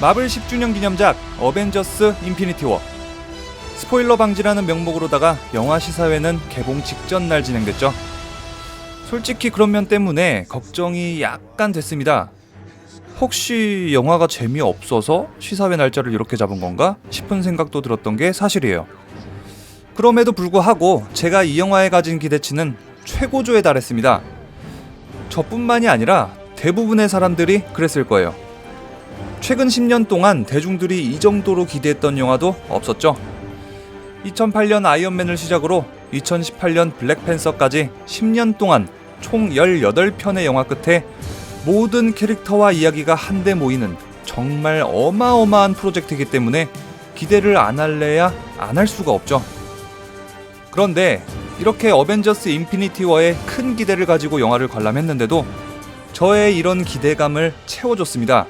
마블 10주년 기념작 어벤져스 인피니티 워. 스포일러 방지라는 명목으로다가 영화 시사회는 개봉 직전 날 진행됐죠. 솔직히 그런 면 때문에 걱정이 약간 됐습니다. 혹시 영화가 재미없어서 시사회 날짜를 이렇게 잡은 건가 싶은 생각도 들었던 게 사실이에요. 그럼에도 불구하고 제가 이 영화에 가진 기대치는 최고조에 달했습니다. 저뿐만이 아니라 대부분의 사람들이 그랬을 거예요. 최근 10년 동안 대중들이 이 정도로 기대했던 영화도 없었죠. 2008년 아이언맨을 시작으로 2018년 블랙팬서까지 10년 동안 총 18편의 영화 끝에 모든 캐릭터와 이야기가 한데 모이는 정말 어마어마한 프로젝트이기 때문에 기대를 안 할래야 안 할 수가 없죠. 그런데 이렇게 어벤져스 인피니티 워에 큰 기대를 가지고 영화를 관람했는데도 저의 이런 기대감을 채워줬습니다.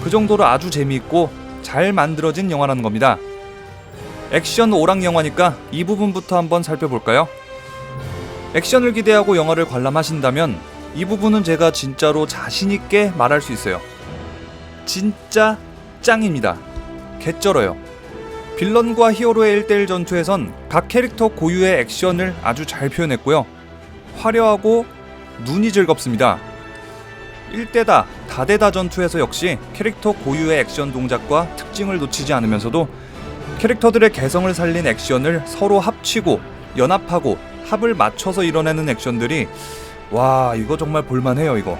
그 정도로 아주 재미있고 잘 만들어진 영화라는 겁니다. 액션 오락 영화니까 이 부분부터 한번 살펴볼까요? 액션을 기대하고 영화를 관람하신다면 이 부분은 제가 진짜로 자신있게 말할 수 있어요. 진짜 짱입니다. 개쩔어요. 빌런과 히어로의 1대1 전투에선 각 캐릭터 고유의 액션을 아주 잘 표현했고요. 화려하고 눈이 즐겁습니다. 1대다 다대다 전투에서 역시 캐릭터 고유의 액션 동작과 특징을 놓치지 않으면서도 캐릭터들의 개성을 살린 액션을 서로 합치고 연합하고 합을 맞춰서 이뤄내는 액션들이 와, 이거 정말 볼만해요. 이거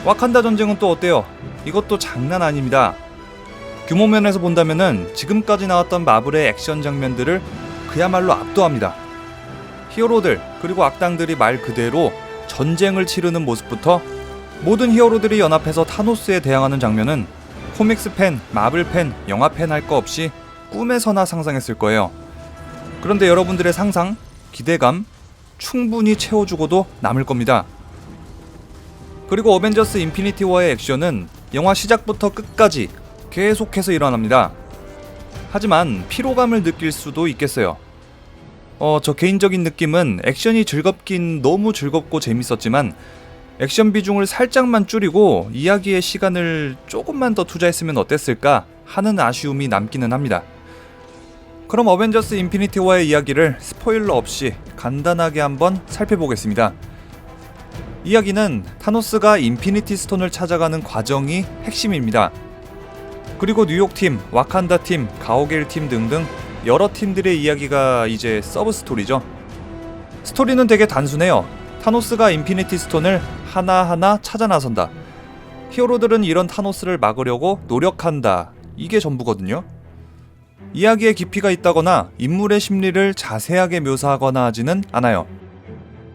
와칸다 전쟁은 또 어때요? 이것도 장난 아닙니다. 규모 면에서 본다면은 지금까지 나왔던 마블의 액션 장면들을 그야말로 압도합니다. 히어로들 그리고 악당들이 말 그대로 전쟁을 치르는 모습부터 모든 히어로들이 연합해서 타노스에 대항하는 장면은 코믹스 팬, 마블 팬, 영화 팬 할 거 없이 꿈에서나 상상했을 거예요. 그런데 여러분들의 상상, 기대감 충분히 채워주고도 남을 겁니다. 그리고 어벤져스 인피니티 워의 액션은 영화 시작부터 끝까지 계속해서 일어납니다. 하지만 피로감을 느낄 수도 있겠어요. 저 개인적인 느낌은 액션이 즐겁긴 너무 즐겁고 재밌었지만 액션 비중을 살짝만 줄이고 이야기의 시간을 조금만 더 투자했으면 어땠을까 하는 아쉬움이 남기는 합니다. 그럼 어벤져스 인피니티 워의 이야기를 스포일러 없이 간단하게 한번 살펴보겠습니다. 이야기는 타노스가 인피니티 스톤을 찾아가는 과정이 핵심입니다. 그리고 뉴욕팀, 와칸다팀, 가오갤팀 등등 여러 팀들의 이야기가 이제 서브 스토리죠. 스토리는 되게 단순해요. 타노스가 인피니티 스톤을 하나하나 찾아 나선다. 히어로들은 이런 타노스를 막으려고 노력한다. 이게 전부거든요. 이야기에 깊이가 있다거나 인물의 심리를 자세하게 묘사하거나 하지는 않아요.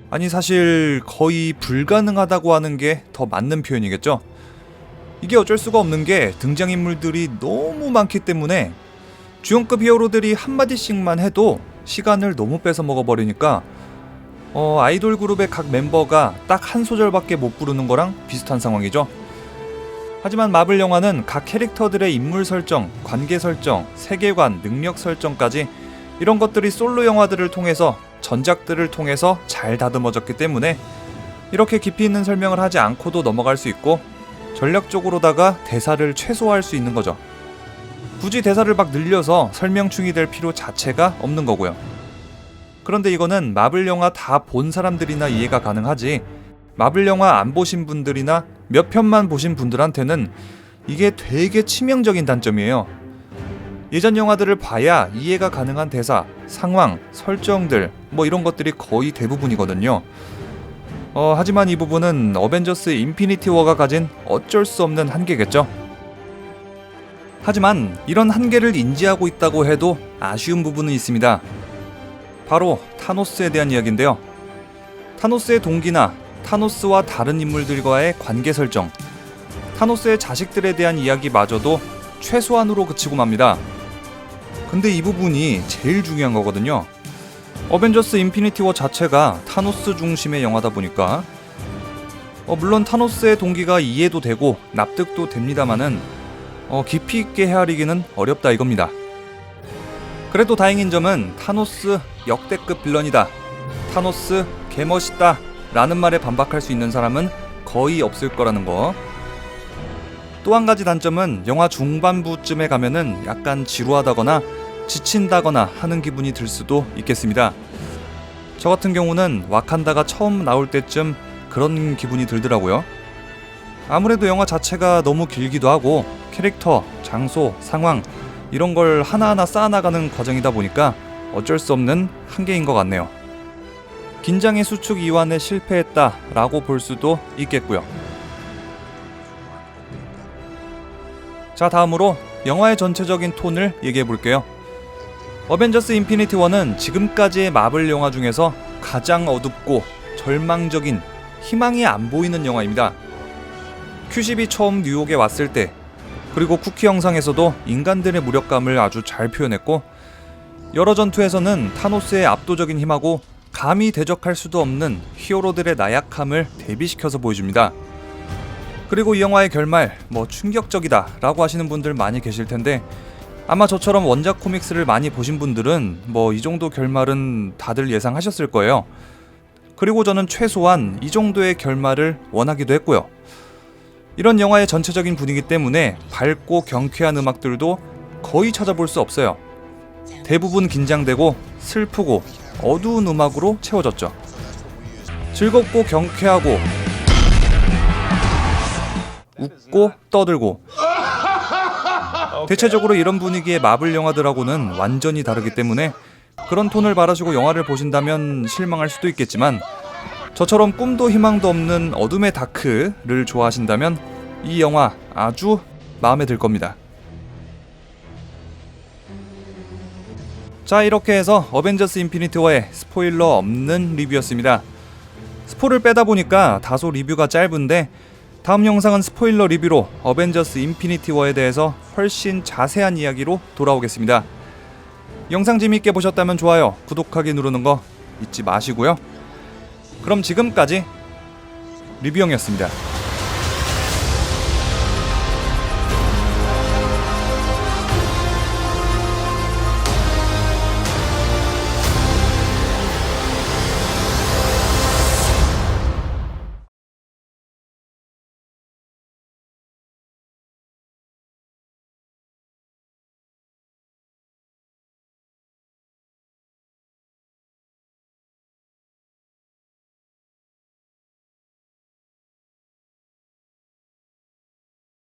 아니, 사실 거의 불가능하다고 하는 게 더 맞는 표현이겠죠. 이게 어쩔 수가 없는 게 등장인물들이 너무 많기 때문에 주연급 히어로들이 한마디씩만 해도 시간을 너무 뺏어 먹어버리니까 아이돌 그룹의 각 멤버가 딱 한 소절밖에 못 부르는 거랑 비슷한 상황이죠. 하지만 마블 영화는 각 캐릭터들의 인물 설정, 관계 설정, 세계관, 능력 설정까지 이런 것들이 솔로 영화들을 통해서 전작들을 통해서 잘 다듬어졌기 때문에 이렇게 깊이 있는 설명을 하지 않고도 넘어갈 수 있고 전략적으로다가 대사를 최소화할 수 있는 거죠. 굳이 대사를 막 늘려서 설명충이 될 필요 자체가 없는 거고요. 그런데 이거는 마블 영화 다 본 사람들이나 이해가 가능하지 마블 영화 안 보신 분들이나 몇 편만 보신 분들한테는 이게 되게 치명적인 단점이에요. 예전 영화들을 봐야 이해가 가능한 대사, 상황, 설정들 이런 것들이 거의 대부분이거든요. 하지만 이 부분은 어벤져스 인피니티 워가 가진 어쩔 수 없는 한계겠죠. 하지만 이런 한계를 인지하고 있다고 해도 아쉬운 부분은 있습니다. 바로 타노스에 대한 이야기인데요. 타노스의 동기나 타노스와 다른 인물들과의 관계 설정, 타노스의 자식들에 대한 이야기마저도 최소한으로 그치고 맙니다. 근데 이 부분이 제일 중요한 거거든요. 어벤져스 인피니티 워 자체가 타노스 중심의 영화다 보니까 물론 타노스의 동기가 이해도 되고 납득도 됩니다마는 깊이 있게 헤아리기는 어렵다 이겁니다. 그래도 다행인 점은 타노스 역대급 빌런이다, 타노스 개멋있다 라는 말에 반박할 수 있는 사람은 거의 없을 거라는 거. 또 한 가지 단점은 영화 중반부쯤에 가면은 약간 지루하다거나 지친다거나 하는 기분이 들 수도 있겠습니다. 저 같은 경우는 와칸다가 처음 나올 때쯤 그런 기분이 들더라고요. 아무래도 영화 자체가 너무 길기도 하고 캐릭터, 장소, 상황 이런 걸 하나하나 쌓아나가는 과정이다 보니까 어쩔 수 없는 한계인 것 같네요. 긴장의 수축 이완에 실패했다라고 볼 수도 있겠고요. 자, 다음으로 영화의 전체적인 톤을 얘기해 볼게요. 어벤져스 인피니티 워는 지금까지의 마블 영화 중에서 가장 어둡고 절망적인 희망이 안 보이는 영화입니다. 큐십이 처음 뉴욕에 왔을 때, 그리고 쿠키 영상에서도 인간들의 무력감을 아주 잘 표현했고, 여러 전투에서는 타노스의 압도적인 힘하고 감히 대적할 수도 없는 히어로들의 나약함을 대비시켜서 보여줍니다. 그리고 이 영화의 결말, 충격적이다 라고 하시는 분들 많이 계실 텐데, 아마 저처럼 원작 코믹스를 많이 보신 분들은 이 정도 결말은 다들 예상하셨을 거예요. 그리고 저는 최소한 이 정도의 결말을 원하기도 했고요. 이런 영화의 전체적인 분위기 때문에 밝고 경쾌한 음악들도 거의 찾아볼 수 없어요. 대부분 긴장되고 슬프고 어두운 음악으로 채워졌죠. 즐겁고 경쾌하고 웃고 떠들고, 대체적으로 이런 분위기의 마블 영화들하고는 완전히 다르기 때문에 그런 톤을 바라시고 영화를 보신다면 실망할 수도 있겠지만, 저처럼 꿈도 희망도 없는 어둠의 다크를 좋아하신다면 이 영화 아주 마음에 들 겁니다. 자, 이렇게 해서 어벤져스 인피니티 워의 스포일러 없는 리뷰였습니다. 스포를 빼다 보니까 다소 리뷰가 짧은데, 다음 영상은 스포일러 리뷰로 어벤져스 인피니티 워에 대해서 훨씬 자세한 이야기로 돌아오겠습니다. 영상 재미있게 보셨다면 좋아요, 구독하기 누르는 거 잊지 마시고요. 그럼 지금까지 리뷰형이었습니다.